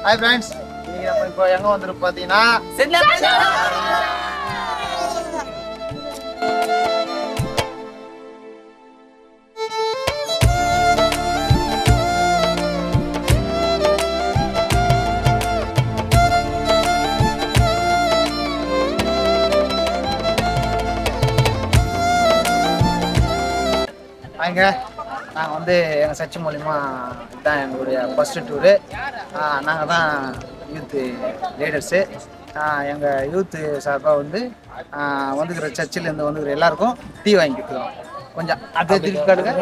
Hi friends, இன்னைக்கு நம்ம இப்போ எங்கே வந்துருக்கோம் பார்த்தீங்கன்னா வாங்க. நாங்கள் வந்து எங்கள் சர்ச் மூலிமா இதுதான் எங்களுடைய ஃபஸ்ட்டு டூரு. நாங்கள் தான் யூத்து லீடர்ஸு. எங்கள் யூத்து சார்பாக வந்து வந்துக்கிற சர்ச்சிலேருந்து வந்துக்கிற எல்லாருக்கும் டீ வாங்கி கொடுத்துருவோம். கொஞ்சம் அப்படியே திருப்பி காட்டுங்க.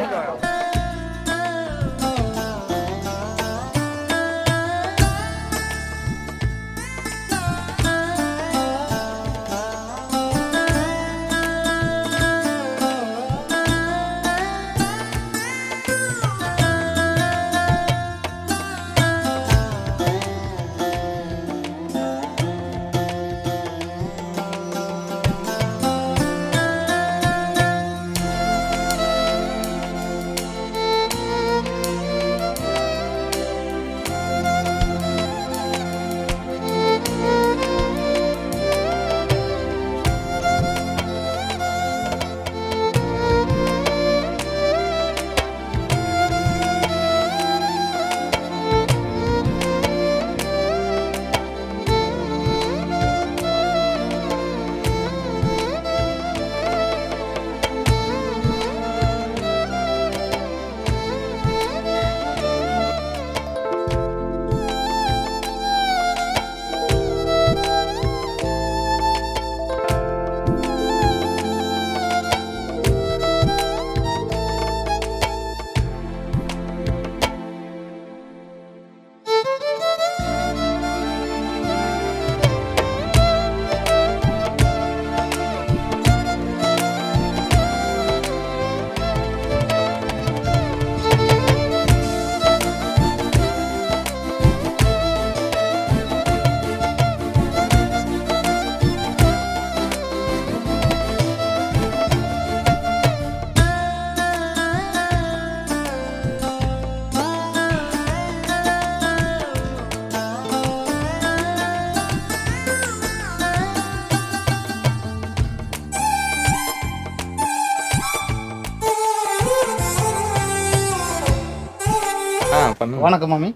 வணக்கம் மாமி.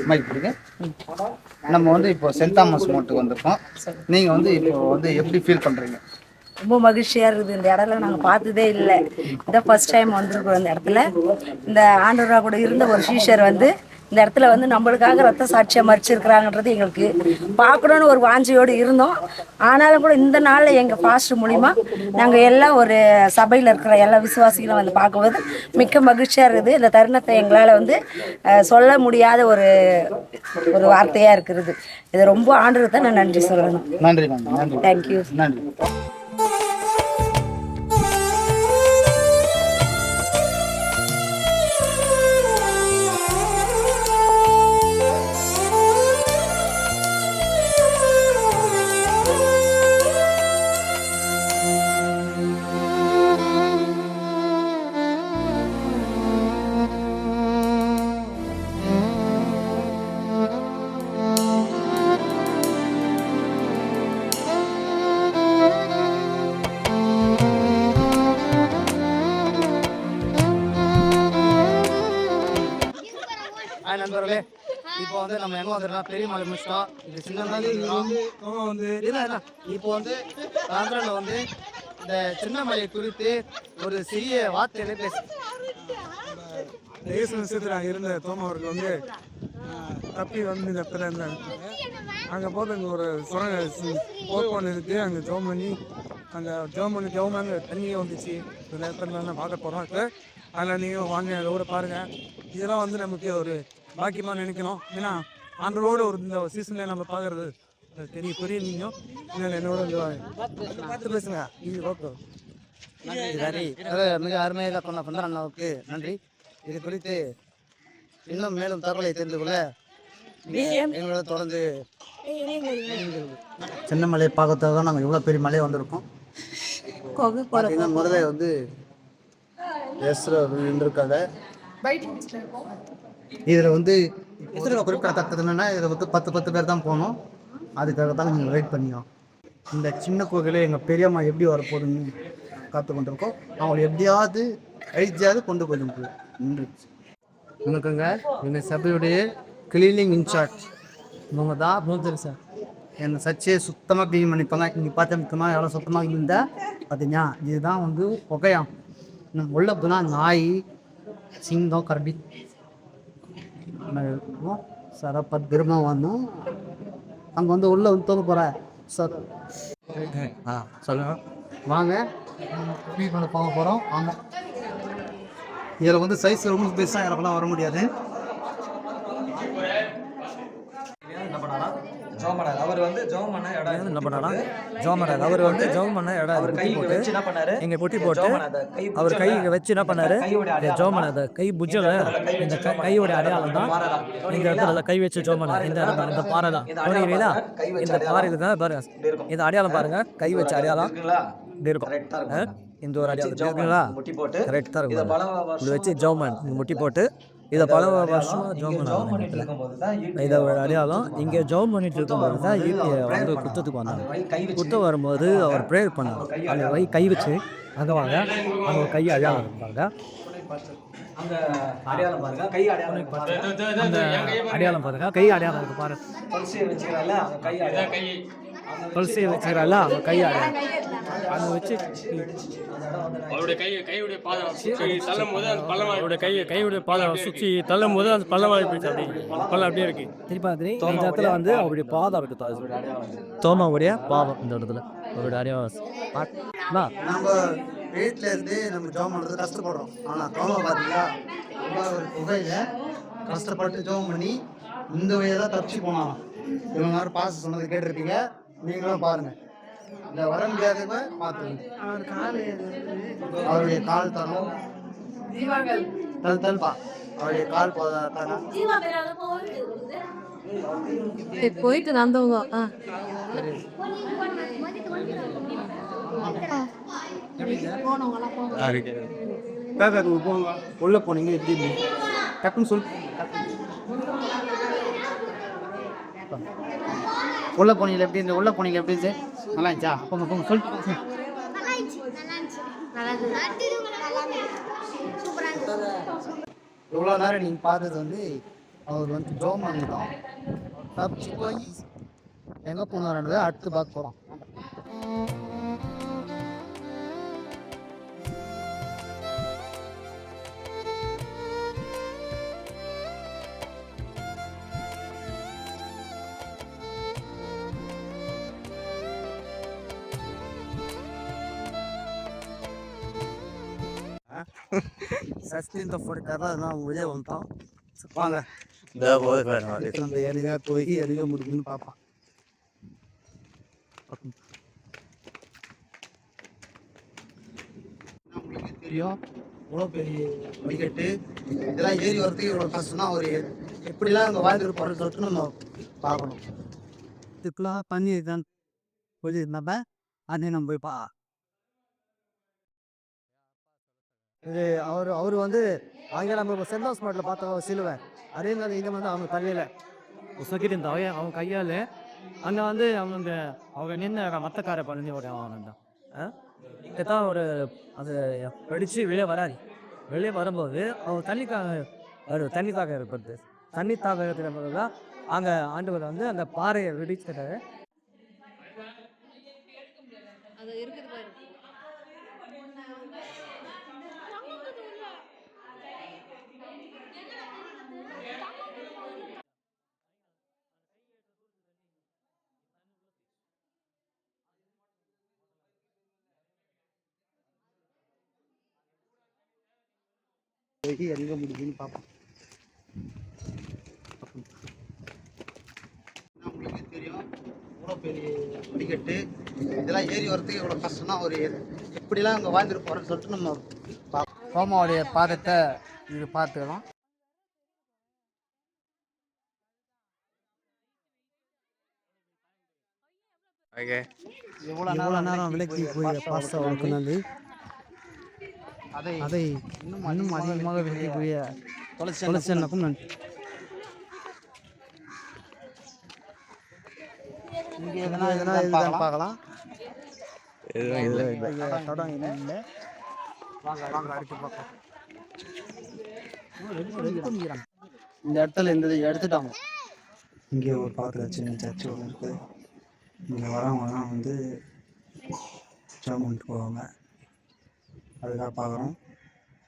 மைக் பிடிங்க. நம்ம வந்து இப்போ சென்ட் தாமஸ் மோட்டுக்கு வந்திருக்கோம். நீங்கள் வந்து இப்போ வந்து எப்படி ஃபீல் பண்ணுறீங்க? ரொம்ப மகிழ்ச்சியாக இருக்குது. இந்த இடத்துல நாங்கள் பார்த்ததே இல்லை. இதான் ஃபர்ஸ்ட் டைம் வந்திருக்கோம் இந்த இடத்துல. இந்த ஆண்டவரா கூட இருந்த ஒரு சீஷர் வந்து இந்த இடத்துல வந்து நம்மளுக்காக ரத்த சாட்சியாக மறிச்சிருக்கிறாங்கன்றது எங்களுக்கு பார்க்கணுன்னு ஒரு வாஞ்சியோடு இருந்தோம். ஆனாலும் கூட இந்த நாளில் எங்கள் பாஸ்டர் மூலிமா நாங்கள் எல்லாம் ஒரு சபையில் இருக்கிற எல்லா விசுவாசிகளும் வந்து பார்க்கும்போது மிக்க மகிழ்ச்சியாக இருக்குது. இந்த தருணத்தை எங்களால் வந்து சொல்ல முடியாத ஒரு ஒரு வார்த்தையாக இருக்கிறது. இது ரொம்ப ஆண்டவருக்கு தான் நான் நன்றி சொல்லணும். நன்றி மேம். நன்றி. தேங்க்யூ. நன்றி. நண்பர்களே, இப்போ வந்து நம்ம எங்க வந்துருக்கோம், பெரிய மலை முடிச்சிட்டோம். இது சின்னதாக இப்போ வந்து ஆந்திரால வந்து இந்த சின்ன மலையை குறித்து ஒரு சிறிய வார்த்தையில பேச தேச விஷயத்தில் இருந்த தோமவர்கள் வந்து தப்பி வந்து இந்த இடத்துல இருந்தாங்க. அங்கே போது அங்கே ஒரு சுரங்க போக்குவரத்து இருக்குது. அங்கே ஜோம் பண்ணி அந்த ஜோம் அங்கே தண்ணியே வந்துச்சு. இந்த இடத்துல பார்க்க போகிறோம். இப்போ அதில் நீங்கள் வாங்க, அதோட பாருங்கள். இதெல்லாம் வந்து நமக்கு ஒரு பாக்கியமாக நினைக்கணும். ஏன்னா ஆண்டரோட ஒரு இந்த சீசனில் நம்ம பார்க்குறது பெரிய நீங்கள் என்னோட பார்த்து பேசுங்க. இது ஓகே. நன்றி. மிக அருமையாக பண்ண அண்ணாவுக்கு நன்றி. இது குறித்து இன்னும் மேலும் தகவலை தெரிந்து கொள்ள எங்களோட தொடர்ந்து சின்ன மலை பார்க்கறதுக்காக நாங்கள் இவ்வளோ பெரிய மலையை வந்திருக்கோம். முதல்ல வந்து நின்றுருக்காங்க. இதில் வந்து குறிப்பிடத்தக்கது என்னென்னா இதில் வந்து 10 பேர் தான் போகணும். அதுக்காக தான் நீங்கள் வெயிட் பண்ணிக்கணும். இந்த சின்ன கோவிலே எங்கள் பெரியம்மா எப்படி வரப்போகுதுன்னு காத்து கொண்டிருக்கோம். அவங்களை எப்படியாவது கழிச்சியாவது கொண்டு போயிட்டு உனக்குங்க எங்கள் சபையுடைய கிளீனிங் இன்சார்ஜ் இவங்க தான் சார். என் சர்ச்சையை சுத்தமாக க்ளீன் பண்ணிப்பாங்க. இங்கே பார்த்து முக்கியமாக எவ்வளோ சுத்தமாக இருந்தால் பார்த்தீங்கன்னா இதுதான் வந்து புகையாம். உள்ள போனால் நாய், சிங்கம், கரடி சார் திரும்ப வந்தோம். அங்கே வந்து உள்ளே வந்து தோக்க போகிற சார் சொல்லுங்க வாங்க க்ளீன் பண்ண போக போகிறோம். வாங்க. இதில் வந்து சைஸ் ரொம்ப பெருசாக இறப்பெல்லாம் வர முடியாது. அவர் வந்து ஜெபம் பண்ண இடம் என்ன பண்ணாரா அவர் வந்து ஜெபம் பண்ண இடம் பொட்டி போட்டு என்ன பண்ணாரு எங்க பொட்டி போட்டு அவர் கை வச்சு என்ன பண்ணாரு ஜெபம் பண்ண கை புஜ்ஜல இந்த கையோட அடையாளம் தான் இந்த இடத்துல கை வச்சு ஜெபம் பண்ண இந்த பாறை தான் புரியுதா? இந்த பாறையில தான் பாருங்க இந்த அடையாளம் பாருங்க கை வச்ச அடையாளம் இருக்கும். இந்த ஒரு அடையாளம் இருக்குங்களா கரெக்டாக இருக்கும். இது வச்சு ஜெபம் முட்டி போட்டு இதை பல வருஷமாக ஜெபம் பண்ணாங்க. இதை ஒரு அடையாளம் இங்கே ஜெபம் பண்ணிட்டு இருக்கும்போது தான் ஈபியை வந்து குத்தத்துக்கு வந்தாங்க. குத்த வரும்போது அவர் ப்ரேயர் பண்ணார். அந்த கை வச்சு அங்கே வாங்க அவங்க கை அடையாளம் இருந்தாங்க. அந்த அடையாளம் பாருங்க கை அடையாளம் அந்த அடையாளம் பாருங்க கை அடையாளம் இருக்கு பாருங்க. துளசியை வச்சுக்கிறால அவங்க கை அடையாளம் துளசியை வச்சுக்கிறால அவங்க கை அடையாளம் அதை வச்சு அவருடைய கையுடைய பாதம் தள்ளும் போது அந்த பள்ளம் அவருடைய கையுடைய பாதம் சுற்றி தள்ளும் போது அந்த பள்ளமாக போயிடுச்சு. அப்படி பள்ளம் அப்படியே இருக்கு. திருப்பி இந்த இடத்துல வந்து அவருடைய பாதம் இருக்கு. தோமாவுடைய பாவம் இந்த இடத்துல அவருடைய அடையாளம். நம்ம வீட்டில் இருந்து நம்ம ஜோம் பண்ணுறது கஷ்டப்படுறோம். ஆனால் தோமா பார்த்தீங்களா ஒரு புகையில் கஷ்டப்பட்டு ஜோம் பண்ணி இந்த வழியை தான் தப்பிச்சு போனாலும் இவங்க நேரம் பாச சொன்னது கேட்டிருப்பீங்க. நீங்களும் பாருங்க. இந்த வர முடியாதவங்க பார்த்துங்க. அவருடைய கால் தரம் தல்பா அவருடைய கால் தரம் போயிட்டு வந்தவங்க உள்ள போனீங்க எப்படி டக்குன்னு சொல். உள்ள போனீங்க எப்படி இந்த உள்ள போனீங்க எப்படி இருந்துச்சு? நல்லா இருந்துச்சா? போங்க சொல்லிட்டு இவ்வளோ நேரம் நீங்கள் பார்த்தது வந்து அவர் வந்து ஜோம் பண்ணிட்டோம். தப்பிச்சு போய் எங்கே போனாருன்றதை அடுத்து பார்க்க போகிறோம். சஸ்தின் போட்டுக்காரா நான் உள்ளே வந்துட்டோம். வாங்க அந்த எதுங்க போய் எதுங்க முடியுதுன்னு பார்ப்பான். உங்களுக்கு தெரியும் இவ்வளோ பெரிய படிக்கட்டு இதெல்லாம் ஏறி வரதுக்கு இவ்வளோ கஷ்டம்னா ஒரு எப்படிலாம் அங்கே வாழ்ந்துட்டு போகிறது சொல்லிட்டு நம்ம பார்க்கணும். இதுக்குலாம் பண்ணி தான் சொல்லியிருந்தாப்ப அதே நம்ம போய் இது அவர் வந்து அங்கே நம்ம சென்ட் ஹவுஸ் மாட்டில் பார்த்த சிலுவேன் அதே மாதிரி இங்கே வந்து அவங்க தலையில் சொக்கிட்டு இருந்தா அவன் கையால் அங்கே வந்து அவங்க நின்று மத்தக்கார பண்ணி ஒரு அவன் தான் இதுதான் ஒரு அது வெடிச்சு வெளியே வராது. வெளியே வரும்போது அவன் தண்ணிக்காக இருப்பது தண்ணி தாக்கத்தில் போது தான் அங்கே ஆண்டவர் வந்து அந்த பாறையை வெடிச்சுட்டாரு. எங்க முடியுதுன்னு பார்ப்போம். உங்களுக்கு தெரியும் இவ்வளோ பெரிய படிக்கட்டு இதெல்லாம் ஏறி வரதுக்கு இவ்வளோ கஷ்டம்னா ஒரு எப்படிலாம் அங்கே வாழ்ந்துட்டு போகிறோன்னு சொல்லிட்டு நம்ம பார்ப்போம். சோமாவுடைய பாதத்தை இது பார்த்துக்கலாம். எவ்வளோ நேரம் விலைக்கு போய் பாஸ்தா வளர்க்கணும். அதை இன்னும் அதிகமாக விற்கக்கூடிய தொலைச்சனுக்கும் நன்றி. இங்கே எதனா பார்க்கலாம். தடம் இன்னும் இல்லை. வாங்க அடுத்து பார்க்கலாம். இந்த இடத்துல இந்த எடுத்துட்டாங்க. இங்கே ஒரு பார்க்குற சின்ன சர்ச்சு ஒன்று இருக்குது. இங்கே வரவங்கலாம் வந்து ஜெபம் பண்ணிட்டு போவாங்க. அதுக்காக பார்க்குறோம்.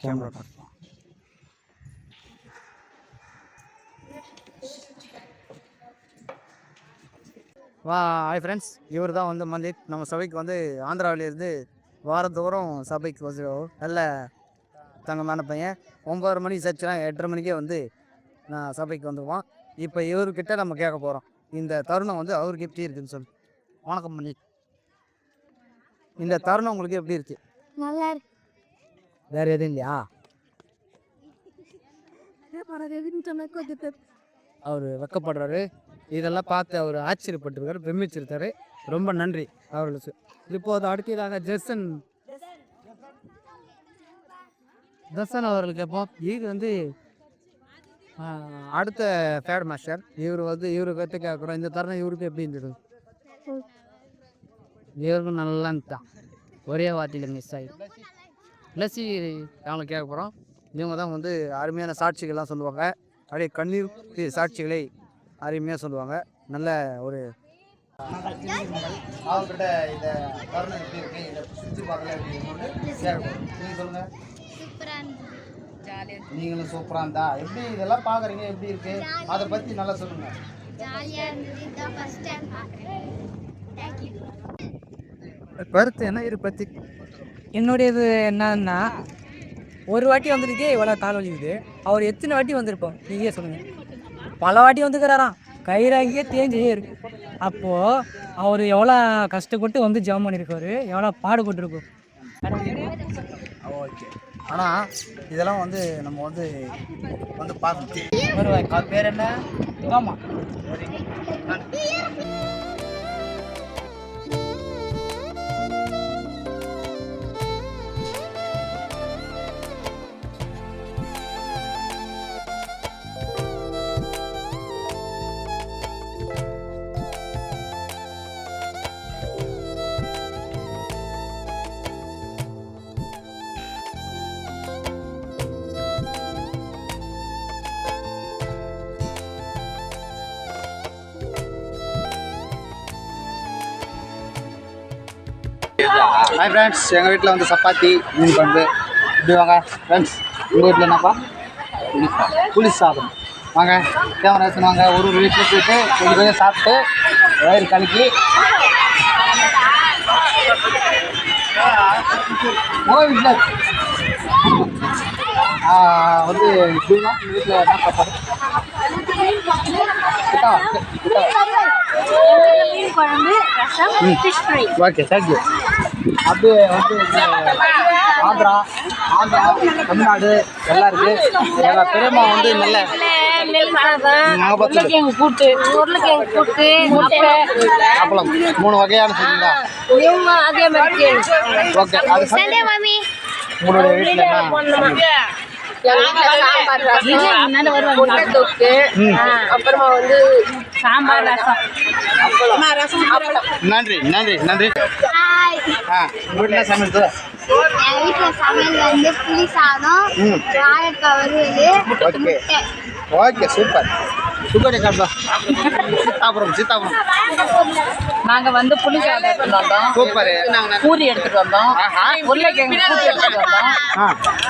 கேமரா பார்க்கலாம். ஹாய் ஃப்ரெண்ட்ஸ், இவர் தான் வந்து மந்தித். நம்ம சபைக்கு வந்து ஆந்திராவிலேருந்து வாரந்தோறும் சபைக்கு வந்துடுவோம். நல்ல தங்கமான பையன். 9:30 மணி சர்ச்சுனா 8:30 மணிக்கே வந்து நான் சபைக்கு வந்துடுவான். இப்போ இவர்கிட்ட நம்ம கேட்க போகிறோம் இந்த தருணம் வந்து அவருக்கு எப்படி இருக்குன்னு சொல்லி. வணக்கம் மந்தித், இந்த தருணம் உங்களுக்கு எப்படி இருக்கு? நல்லா இருக்கு. வேற எதுவும் இல்லையா? அவர் வெக்கப்படுறாரு. இதெல்லாம் பார்த்து அவர் ஆச்சரியப்பட்டிருக்காரு, பிரமிச்சிருக்காரு. ரொம்ப நன்றி அவர்களுக்கு. இப்போது அடுத்ததாக தர்சன் அவர்களுக்கு எப்போ இது வந்து அடுத்த ஃபேட் மாஸ்டர். இவரு கற்று கேட்குறோம் இந்த தருணம் இவருக்கு எப்படி இருந்தது? இவருக்கும் நல்லா இருந்துதான். ஒரே வார்த்தையில் மிஸ் ஆகி லசி அவங்களுக்கு கேட்க போகிறோம். இவங்க தான் வந்து அருமையான சாட்சிகள்லாம் சொல்லுவாங்க. அப்படியே கண்ணீர் சாட்சிகளை அருமையாக சொல்லுவாங்க. நல்ல ஒரு அவங்ககிட்ட இந்த தருணம் எப்படி இருக்கு, இதை சுற்றி பார்க்கல எப்படி சொல்லுங்க. நீங்களும் சூப்பராக இருந்தா எப்படி இதெல்லாம் பார்க்குறீங்க, எப்படி இருக்கு அதை பற்றி நல்லா சொல்லுங்க. கருத்து என்ன இது பற்றி? என்னுடையது என்னன்னா, ஒரு வாட்டி வந்துருக்கே இவ்வளோ கால் வலிக்குது. அவர் எத்தனை வாட்டி வந்திருப்போம் நீங்களே சொல்லுங்கள். பல வாட்டி வந்துக்கிறாராம், கைராகியே தேஞ்சே இருக்கு. அப்போது அவர் எவ்வளோ கஷ்டப்பட்டு வந்து ஜெபம் பண்ணியிருக்காரு, எவ்வளோ பாடுபட்டுருக்கோம். ஓகே, ஆனால் இதெல்லாம் வந்து நம்ம வந்து பார்க்கணும். அது பேர் என்ன? ஆமாம். ஹாய் ஃப்ரெண்ட்ஸ், எங்கள் வீட்டில் வந்து சப்பாத்தி மீன் குழம்பு. இப்படி வாங்க ஃப்ரெண்ட்ஸ், உங்கள் வீட்டில் என்னப்பா? புளி சாதம். வாங்க கேமரா எடுத்துன்னு ஒரு வீட்டில் போயிட்டு கொஞ்சம் சாப்பிட்டு வயிறு கலக்கி வீட்டில் வந்து இப்படின்னா வீட்டில் என்ன சாப்பாடு? Okay, thank you. அப்படியே வந்து ஆந்திரா தமிழ்நாடு எல்லாம் இருக்கு. எங்கள் பெரியம்மா வந்து நல்ல அப்பளம் 3 வகையான சொல்லுங்களா? ஓகே, அது உங்களுடைய வீட்டில் அப்புறமா வந்து சாம்பார், ரசம். நன்றி நன்றி நன்றி. வீட்டில் சமைச்சது வீட்டில் சமையல் வந்து புளி சாதம், வாழைக்காய் வறுவல். Okay okay, super super. Seethapuram நாங்க வந்து புளி சாதம் எடுத்துட்டு வந்தோம், சூப்பர். பூரி எடுத்துட்டு வந்தோம், உருளைக்கிழங்கு கூட்டு எடுத்துட்டு வந்தோம்,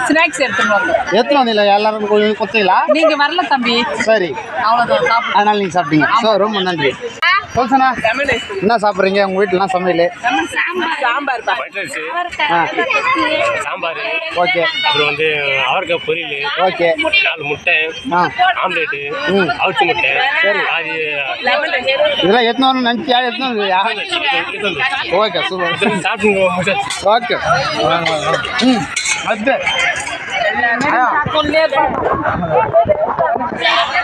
ஸ்நாக்ஸ் எடுத்துட்டு வந்தோம். எத்தனை வந்தீங்களா? எல்லாரும் கொத்தீங்களா? நீங்க வரல தம்பி. சரி, அவ்வளவுதான் சாப்பிடு. அதனால நீங்க சாப்பிட்டீங்க. ஸோ ரொம்ப நன்றி. சொல்லுண்ணா, என்ன சாப்பிட்றீங்க உங்கள் வீட்டிலாம் சமையல்? சாம்பார், சாம்பார், ஓகே. அப்புறம் வந்து அவரைக்காய் பொரியல், ஓகே. 4 முட்டை, ஆம்லேட்டு, அவிச்சு முட்டை. சரி, இதெல்லாம் எத்தனை வரணும் நினச்சியா? எத்தனை ஓகே, சூப்பர். சாப்பிடுங்க. ஓகே, அது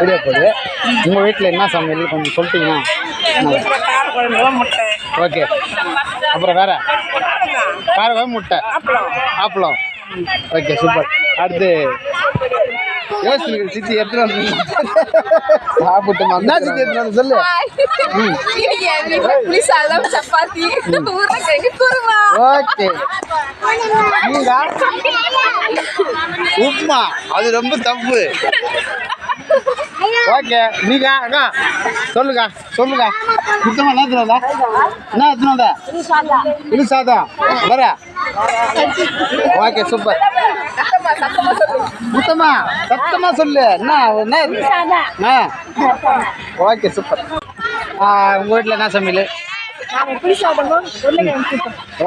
வீடியோ போகுது. உங்கள் வீட்டில் என்ன சமையல் கொஞ்சம் சொல்லிட்டீங்கன்னா? ஓகே, அப்புறம் வேற காரக்குழம்பு, முட்டை, அப்பளம். Okay super. அடுத்து யோசிச்சு சித்தி எடுத்துட்டு வந்து சாப்பிட்டுமா என்ன சித்தி எடுத்துட்டு வந்து சொல்லு. சப்பாத்தி உருளைக்கிழங்கு குருமா. ஓகே உப்புமா அது ரொம்ப தப்பு. ஓகே நீங்க அக்கா சொல்லுங்க சொல்லுங்க சுத்தமா என்ன எடுத்துட்டு வந்தா என்ன எடுத்துட்டு வந்த இழு சாதம் வர. Okay super. சுத்தமா சத்தமா சொல்லு என்ன என்ன. Okay super. உங்க வீட்டில் என்ன சமையல்?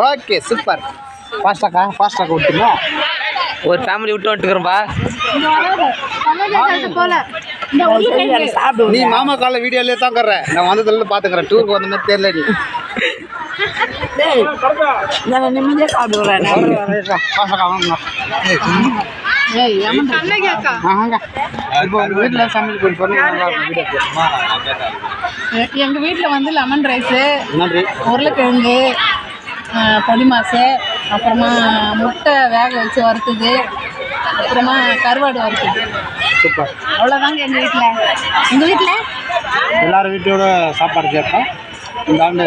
Okay super. ஃபாஸ்டாக்கா விட்டுருங்க. ஒரு ஃபேமிலி விட்டு வந்துட்டுக்கிறோம்பா. நீ மாமா கால வீடியோலே தான் கர்ற. நான் வந்ததுல பாத்துக்கிறேன். டூருக்கு வந்த மாதிரி தெரியல நீ. நான் நிம்மதியாக சாப்பிடுவேன். வீட்டுல சமையல் கொஞ்சம் பண்ணி எங்க வீட்டுல வந்து லெமன் ரைஸு, நன்றி. உருளைக்கிழங்கு, பொடி மாசு, அப்புறமா முட்டை வேக வச்சு வறுத்தது, அப்புறமா கருவாடு வறுத்தது. சூப்பர். அவ்வளோதாங்க எங்கள் வீட்டில். எங்கள் வீட்டில் எல்லாரும் வீட்டோட சாப்பாடு சேர்த்தோம். இந்த ஆண்டு